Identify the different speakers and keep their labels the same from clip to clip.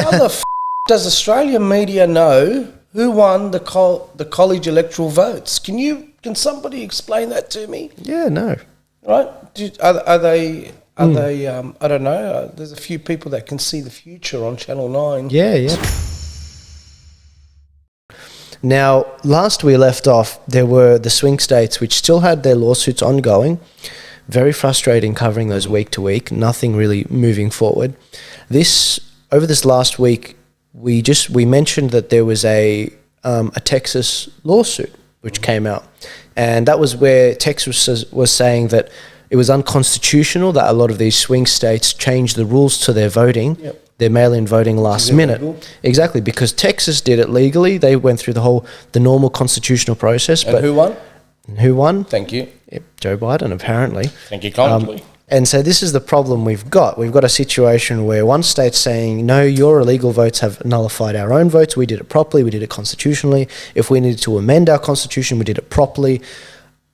Speaker 1: How the does Australian media know who won the college electoral votes? Can somebody explain that to me?
Speaker 2: Yeah, no.
Speaker 1: Right? Are they? I don't know. There's a few people that can see the future on Channel 9.
Speaker 2: Yeah. Now, last we left off, there were the swing states which still had their lawsuits ongoing. Very frustrating covering those week to week. Nothing really moving forward. Over this last week, we mentioned that there was a Texas lawsuit which came out, and that was where Texas was saying that it was unconstitutional that a lot of these swing states changed the rules to their voting, their mail-in voting last minute. Legal? Exactly, because Texas did it legally. They went through the normal constitutional process.
Speaker 1: And who won?
Speaker 2: Who won?
Speaker 1: Thank you.
Speaker 2: Joe Biden, apparently.
Speaker 1: Thank you kindly.
Speaker 2: And so this is the problem we've got. We've got a situation where one state's saying, no, your illegal votes have nullified our own votes. We did it properly. We did it constitutionally. If we needed to amend our constitution, we did it properly.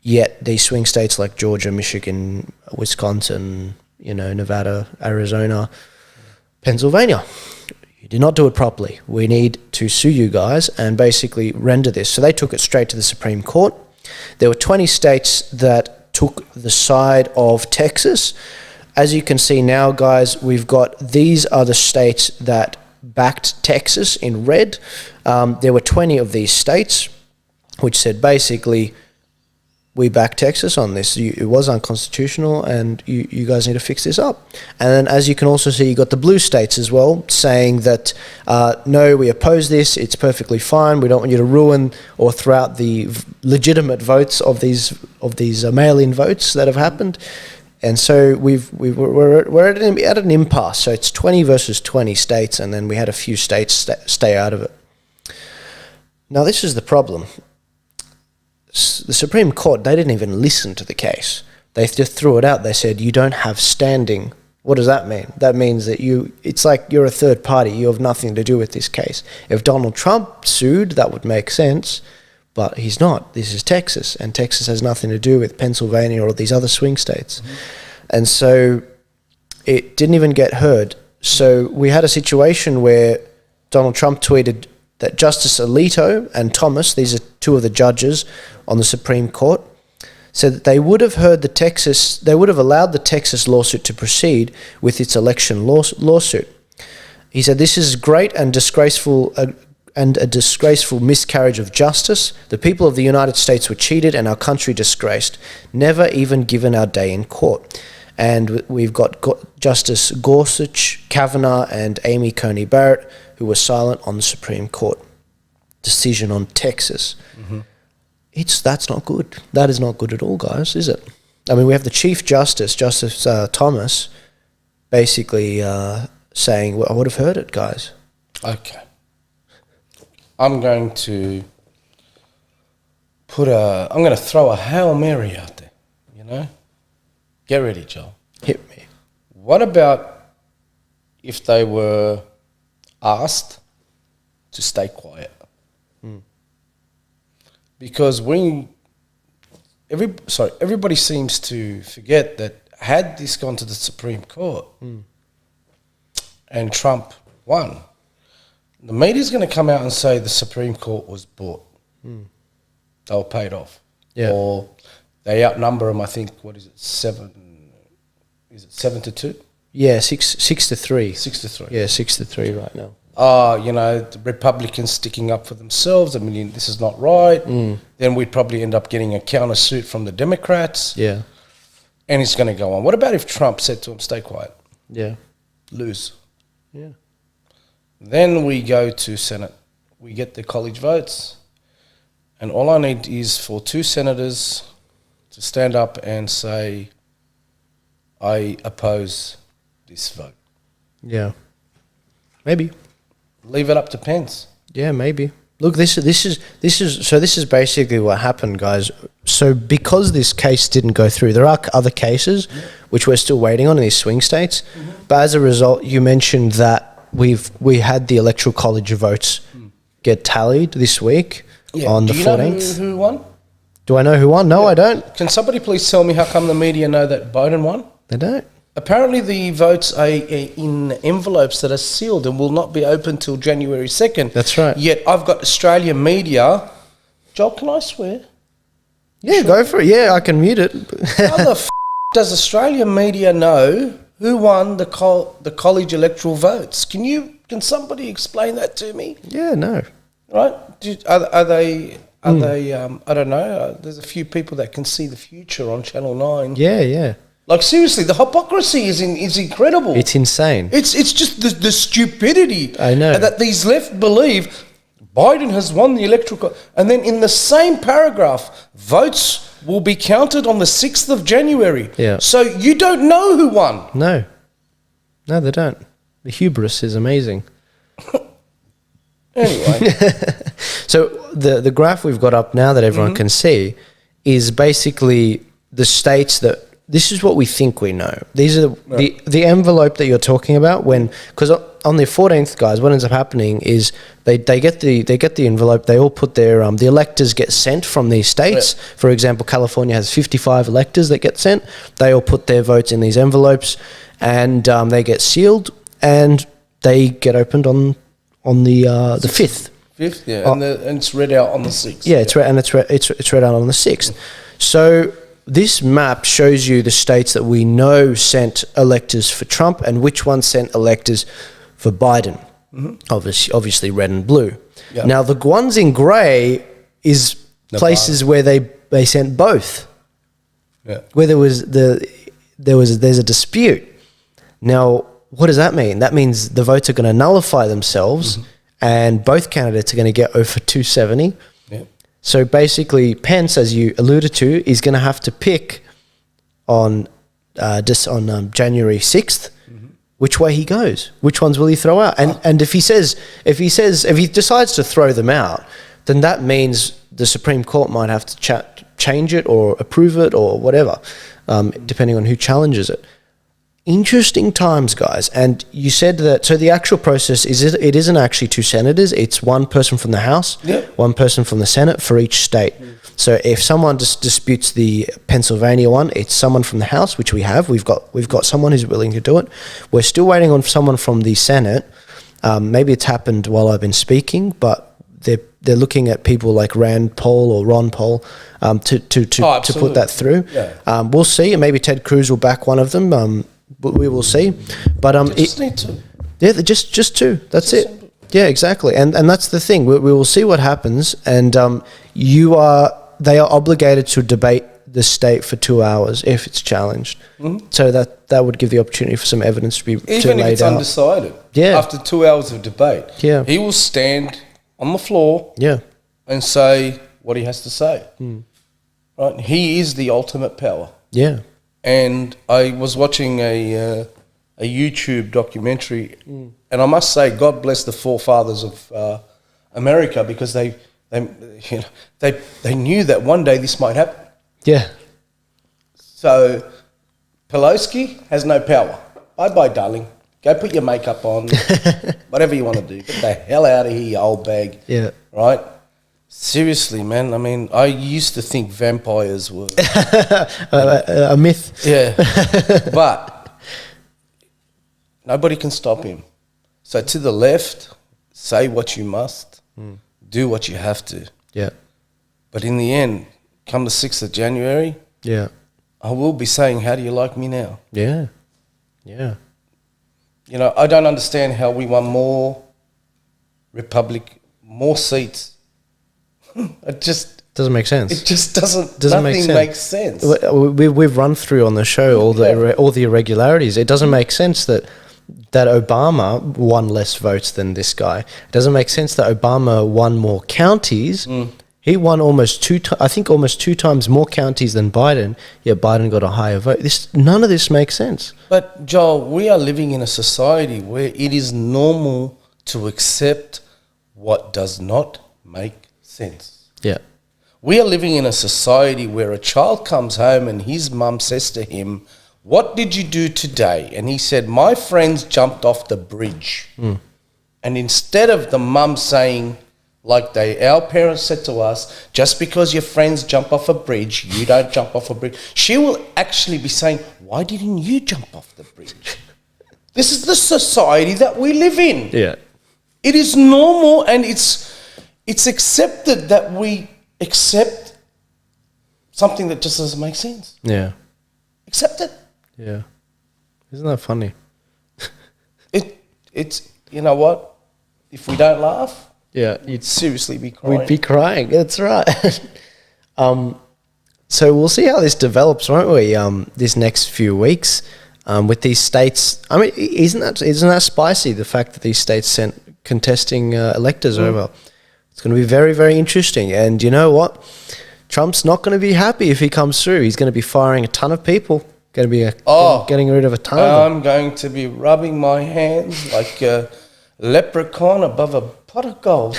Speaker 2: Yet these swing states like Georgia, Michigan, Wisconsin, Nevada, Arizona, Pennsylvania, you did not do it properly. We need to sue you guys and basically render this. So they took it straight to the Supreme Court. There were 20 states that took the side of Texas. As you can see now, guys, these are the states that backed Texas in red. There were 20 of these states which said basically, we back Texas on this. It was unconstitutional, and you guys need to fix this up. And then, as you can also see, you got the blue states as well saying that no, we oppose this. It's perfectly fine. We don't want you to ruin or throw out the legitimate votes of these mail-in votes that have happened. And so we're at an impasse. So it's 20 versus 20 states, and then we had a few states stay out of it. Now this is the problem. The Supreme Court, they didn't even listen to the case. They just threw it out. They said, you don't have standing. What does that mean? That means that it's like you're a third party. You have nothing to do with this case. If Donald Trump sued, that would make sense, but he's not. This is Texas, and Texas has nothing to do with Pennsylvania or these other swing states. Mm-hmm. And so it didn't even get heard. So we had a situation where Donald Trump tweeted that Justice Alito and Thomas, these are two of the judges on the Supreme Court, said that they would have allowed the Texas lawsuit to proceed with its election lawsuit. He said, this is great and disgraceful, and a disgraceful miscarriage of justice. The people of the United States were cheated and our country disgraced, never even given our day in court. And we've got Justice Gorsuch, Kavanaugh, and Amy Coney Barrett, who were silent on the Supreme Court decision on Texas. Mm-hmm. That's not good. That is not good at all, guys, is it? I mean, we have the Chief Justice, Justice Thomas, basically saying, well, I would have heard it, guys.
Speaker 1: Okay. I'm going to throw a Hail Mary out there, Get ready, Joel.
Speaker 2: Hit me.
Speaker 1: What about if they were asked to stay quiet? Because everybody seems to forget that had this gone to the Supreme Court and Trump won, the media's going to come out and say the Supreme Court was bought. They were paid off.
Speaker 2: Yeah.
Speaker 1: Or they outnumber them, I think, 7 to 2?
Speaker 2: Yeah, 6 to 3.
Speaker 1: 6 to 3.
Speaker 2: Yeah, 6 to 3 right now.
Speaker 1: The Republicans sticking up for themselves. I mean, this is not right. Then we'd probably end up getting a countersuit from the Democrats.
Speaker 2: Yeah.
Speaker 1: And it's going to go on. What about if Trump said to him, stay quiet?
Speaker 2: Yeah.
Speaker 1: Lose.
Speaker 2: Yeah.
Speaker 1: Then we go to Senate. We get the college votes. And all I need is for 2 senators to stand up and say, I oppose this vote.
Speaker 2: Yeah. Maybe.
Speaker 1: Leave it up to Pence.
Speaker 2: Yeah, maybe. Look, this is basically what happened, guys. So because this case didn't go through, there are other cases which we're still waiting on in these swing states. But as a result, you mentioned that we had the electoral college votes get tallied this week on the 14th.
Speaker 1: Do you know who won?
Speaker 2: Do I know who won? No, I don't.
Speaker 1: Can somebody please tell me how come the media know that Biden won?
Speaker 2: They don't.
Speaker 1: Apparently the votes are in envelopes that are sealed and will not be open till January 2nd.
Speaker 2: That's right.
Speaker 1: Yet I've got Australian media. Joel, can I swear?
Speaker 2: Yeah, go for it. Yeah, I can mute it.
Speaker 1: How the does Australian media know who won the college electoral votes? Can somebody explain that to me?
Speaker 2: Yeah, no.
Speaker 1: Right? Are they? I don't know. There's a few people that can see the future on Channel 9.
Speaker 2: Yeah, yeah.
Speaker 1: Like, seriously, the hypocrisy is incredible.
Speaker 2: It's insane.
Speaker 1: It's just the stupidity.
Speaker 2: I know.
Speaker 1: That these left believe Biden has won the electoral. And then in the same paragraph, votes will be counted on the 6th of January.
Speaker 2: Yeah.
Speaker 1: So you don't know who won.
Speaker 2: No. No, they don't. The hubris is amazing.
Speaker 1: Anyway.
Speaker 2: So the graph we've got up now that everyone can see is basically the states that this is what we think we know. These are the envelope that you're talking about because on the 14th, guys, what ends up happening is they get the envelope. They all put their the electors get sent from these states. Yeah. For example, California has 55 electors that get sent. They all put their votes in these envelopes, and they get sealed, and they get opened on the 5th.
Speaker 1: 5th, yeah, and it's read out on the 6th.
Speaker 2: Yeah, it's read out on the 6th. So this map shows you the states that we know sent electors for Trump and which ones sent electors for Biden. Obviously red and blue. Yep. Now the ones in grey is places where they sent both. Yeah. Where there's a dispute. Now, what does that mean? That means the votes are going to nullify themselves, and both candidates are going to get over 270. Yeah. So basically, Pence, as you alluded to, is going to have to pick on January 6th which way he goes. Which ones will he throw out? And if he decides to throw them out, then that means the Supreme Court might have to change it or approve it or whatever, depending on who challenges it. Interesting times, guys. And you said that, so the actual process it isn't actually two senators, it's one person from the House, one person from the Senate for each state. So if someone disputes the Pennsylvania one, it's someone from the House, which we have. We've got someone who's willing to do it. We're still waiting on someone from the Senate. Maybe it's happened while I've been speaking, but they're looking at people like Rand Paul or Ron Paul to put that through. Yeah. We'll see. Maybe Ted Cruz will back one of them. But we will see. But
Speaker 1: need to.
Speaker 2: Yeah, just two. That's it. Simple. Yeah, exactly. And that's the thing. We will see what happens. And they are obligated to debate the state for 2 hours if it's challenged. So that would give the opportunity for some evidence to be
Speaker 1: even if it's out. Undecided.
Speaker 2: Yeah.
Speaker 1: After 2 hours of debate. Yeah. He will stand on the floor. Yeah. And say what he has to say. Right. He is the ultimate power.
Speaker 2: Yeah.
Speaker 1: And I was watching a YouTube documentary, and I must say, God bless the forefathers of America, because they knew that one day this might happen. Yeah. So Pelosi has no power. Bye, darling. Go put your makeup on, whatever you want to do. Get the hell out of here, you old bag. Yeah. Right. Seriously, man. I mean, I used to think vampires were
Speaker 2: a myth.
Speaker 1: Yeah, but nobody can stop him. So to the left, say what you must, do what you have to. Yeah. But in the end, come the 6th of January, I will be saying, how do you like me now?
Speaker 2: Yeah. Yeah.
Speaker 1: You know, I don't understand how we won more seats. It just
Speaker 2: doesn't make sense.
Speaker 1: It just doesn't make sense.
Speaker 2: We've run through on the show all the irregularities. It doesn't make sense that Obama won less votes than this guy. It doesn't make sense that Obama won more counties. He won almost two times more counties than Biden. Yet Biden got a higher vote. None of this makes sense.
Speaker 1: But Joel, we are living in a society where it is normal to accept what does not make sense.
Speaker 2: Yeah.
Speaker 1: We are living in a society where a child comes home and his mum says to him, "What did you do today?" And he said, "My friends jumped off the bridge." And instead of the mum saying, like our parents said to us, just because your friends jump off a bridge, you don't jump off a bridge. She will actually be saying, why didn't you jump off the bridge? This is the society that we live in.
Speaker 2: Yeah.
Speaker 1: It is normal, and it's accepted that we accept something that just doesn't make sense.
Speaker 2: Yeah.
Speaker 1: Accept it.
Speaker 2: Yeah. Isn't that funny?
Speaker 1: It's you know what? If we don't laugh,
Speaker 2: Yeah.
Speaker 1: you'd seriously be crying.
Speaker 2: We'd be crying. That's right. So we'll see how this develops, won't we? This next few weeks, with these states. I mean, isn't that spicy? The fact that these states sent contesting electors over. It's going to be very, very interesting. And you know what? Trump's not going to be happy if he comes through. He's going to be firing a ton of people. Going to be getting rid of a ton of them.
Speaker 1: I'm going to be rubbing my hands like a leprechaun above a pot of gold.